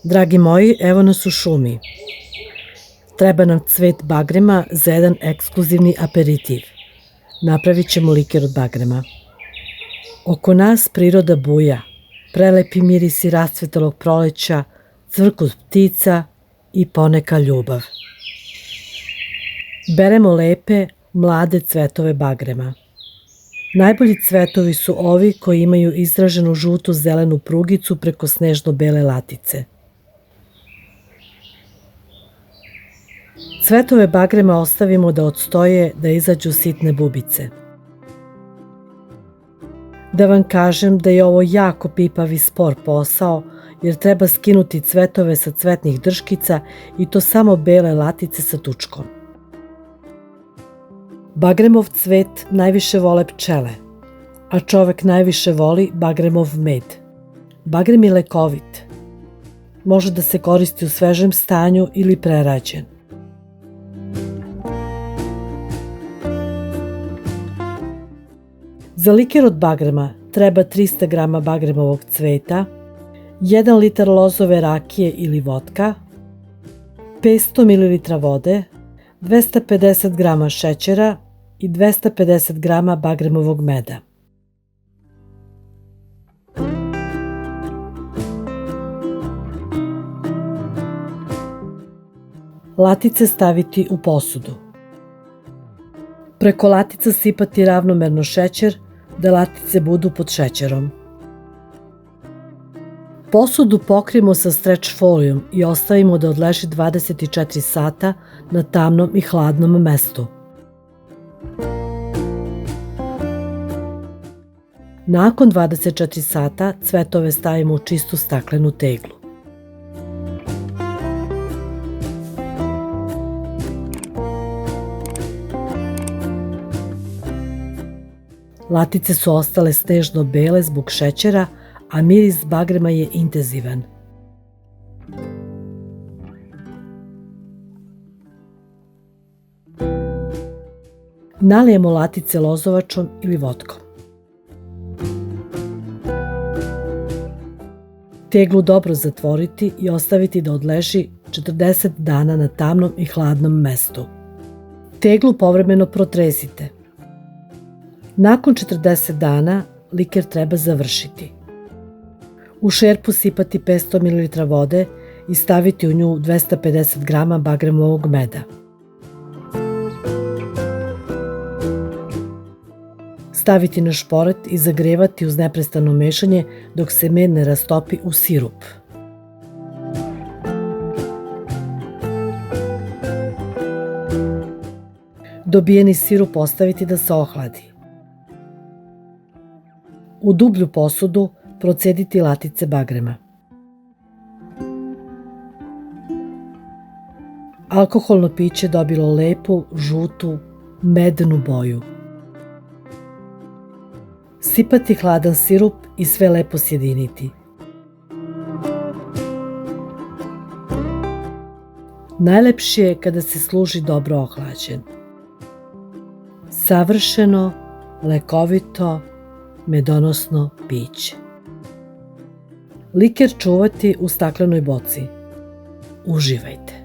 Dragi moji, evo nas u šumi. Treba nam cvet bagrema za jedan ekskluzivni aperitiv. Napravit ćemo liker od bagrema. Oko nas priroda buja, prelepi mirisi rasvetalog proleća, cvrkut ptica i poneka ljubav. Beremo lepe, mlade cvetove bagrema. Najbolji cvetovi su ovi koji imaju izraženu žuto-zelenu prugicu preko snežno-bele latice. Cvetove bagrema ostavimo da odstoje, da izađu sitne bubice. Da vam kažem da je ovo jako pipav i spor posao, jer treba skinuti cvetove sa cvetnih drškica i to samo bele latice sa tučkom. Bagremov cvet najviše vole pčele, a čovek najviše voli bagremov med. Bagrem je lekovit. Može da se koristi u svežem stanju ili prerađen. Za liker od bagrema treba 300 g bagremovog cveta, 1 litar lozove rakije ili votka, 500 ml vode, 250 g šećera i 250 g bagremovog meda. Latice staviti u posudu. Preko latica sipati ravnomerno šećer, da latice budu pod šećerom. Posudu pokrijemo sa streč folijom i ostavimo da odleži 24 sata na tamnom i hladnom mestu. Nakon 24 sata cvetove stavimo u čistu staklenu teglu. Latice su ostale snežno bele zbog šećera, a miris bagrema je intenzivan. Nalijemo latice lozovačom ili votkom. Teglu dobro zatvoriti i ostaviti da odleži 40 dana na tamnom i hladnom mestu. Teglu povremeno protresite. Nakon 40 dana liker treba završiti. U šerpu sipati 500 ml vode i staviti u nju 250 g bagremovog meda. Staviti na šporet i zagrevati uz neprestano mešanje dok se med ne rastopi u sirup. Dobijeni sirup ostaviti da se ohladi. U dublju posudu procediti latice bagrema. Alkoholno piće dobilo lepu, žutu, medenu boju. Sipati hladan sirup i sve lepo sjediniti. Najlepše je kada se služi dobro ohlađen. Savršeno, lekovito, medonosno piće. Liker čuvati u staklenoj boci. Uživajte!